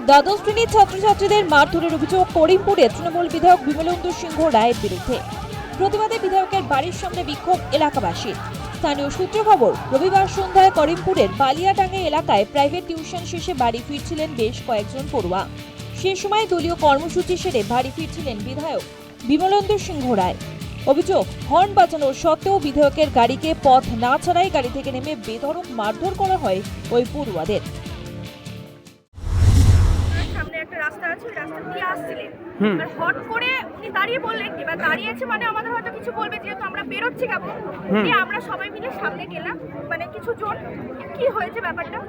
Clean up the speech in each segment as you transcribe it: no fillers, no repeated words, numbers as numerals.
দ্বাদশ শ্রেণীর ছাত্রছাত্রীদের মারধরের অভিযোগ করিমপুরে তৃণমূল বিধায়ক বিমলেন্দু সিংহ রায়ের বিরুদ্ধে। প্রতিবাদে বিধায়কের বাড়ির সামনে বিক্ষোভ এলাকাবাসীর। স্থানীয় সূত্রে খবর, রবিবার সন্ধ্যায় করিমপুরের বালিয়াডাঙ্গা এলাকায় প্রাইভেট টিউশন শেষে বাড়ি ফিরছিলেন বেশ কয়েকজন পড়ুয়া। সে সময় দলীয় কর্মসূচি সেরে বাড়ি ফিরছিলেন বিধায়ক বিমলেন্দু সিংহ রায়। অভিযোগ, হর্ন বাজানোর সত্ত্বেও বিধায়কের গাড়িকে পথ না ছাড়াই গাড়ি থেকে নেমে বেধড়ক মারধর করা হয় ওই পড়ুয়াদের। রাস্তা আছে, ওই রাস্তা দিয়ে আসছিলেন, এবার হট করে উনি দাঁড়িয়ে বললেন, এবার দাঁড়িয়েছে মানে আমাদের হয়তো কিছু বলবে, যেহেতু আমরা বেরোচ্ছি কেমন দিয়ে আমরা সবাই মিলে সামনে গেলাম, মানে কিছু জন। কি হয়েছে ব্যাপারটা,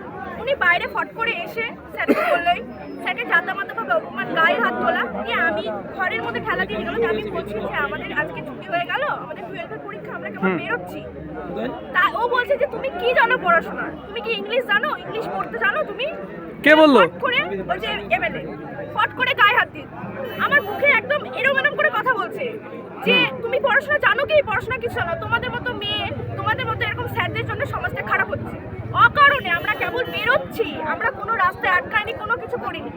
উনি বাইরে ফট করে এসে স্যারকে বললেই, স্যারকে জাতামাতাভাবে অপমান, গায়ে হাত তোলা দিয়ে আমি ঘরের মধ্যে ঠেলা দিয়ে গেল যে আমি বলছি যে আমাদের আজকে ছুটি হয়ে গেল, আমাদের 12-এর পরীক্ষা, আমরা কেমন বেরোচ্ছি। তা ও বলছে যে তুমি কি জানো পড়াশোনা, তুমি কি ইংলিশ জানো, ইংলিশ পড়তে জানো তুমি? কে বললো? ফট করে বলছে এমএলএ, ফট করে গায়ে হাত দিয়ে আমার মুখে একদম এরকম করে কথা বলছে যে তুমি পড়াশোনা জানো কি? পড়াশোনা কিছু জানো? তোমাদের মতো মেয়ে, তোমাদের মতো এরকম স্যারদের জন্য সমাজটা খারাপ হচ্ছে। অকারণে আমরা কেবল বেরোচ্ছি, আমরা কোনো রাস্তায় আটকাইনি, কোনো কিছু করিনি।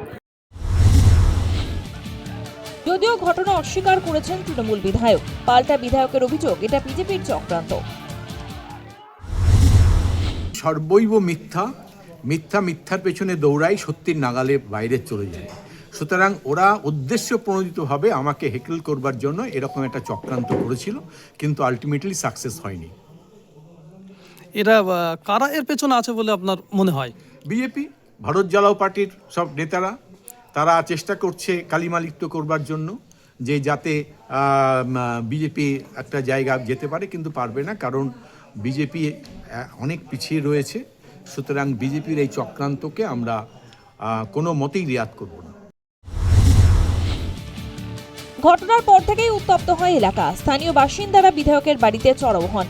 যদিও ঘটনা অস্বীকার করেছেন তৃণমূল বিধায়ক, পাল্টা বিধায়কের অভিযোগ এটা বিজেপির চক্রান্ত। সর্বৈব মিথ্যা, মিথ্যার পেছনে দৌড়াই, সত্যির নাগালে বাইরে চলে যায়। সুতরাং ওরা উদ্দেশ্য প্রণোদিতভাবে আমাকে হেকল করবার জন্য এরকম একটা চক্রান্ত করেছিল, কিন্তু আলটিমেটলি সাকসেস হয়নি। এরা কারা এর পেছনে আছে বলে আপনার মনে হয়? বিজেপি, ভারত জ্বালাও পার্টির সব নেতারা, তারা চেষ্টা করছে কালিমালিপ্ত করবার জন্য, যে যাতে বিজেপি একটা জায়গা যেতে পারে, কিন্তু পারবে না, কারণ বিজেপি অনেক পিছিয়ে রয়েছে। সুতরাং বিজেপির এই চক্রান্তকে আমরা কোনো মতেই রিয়াদ করব না। ঘটনার পর থেকেই উত্তপ্ত হয় এলাকা। স্থানীয় বাসিন্দারা বিধায়কের বাড়িতে চড়াও হন,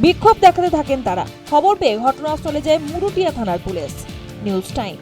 বিক্ষোভ দেখাতে থাকেন তারা। খবর পেয়ে ঘটনাস্থলে যায় মুরুটিয়া থানার পুলিশ। News time.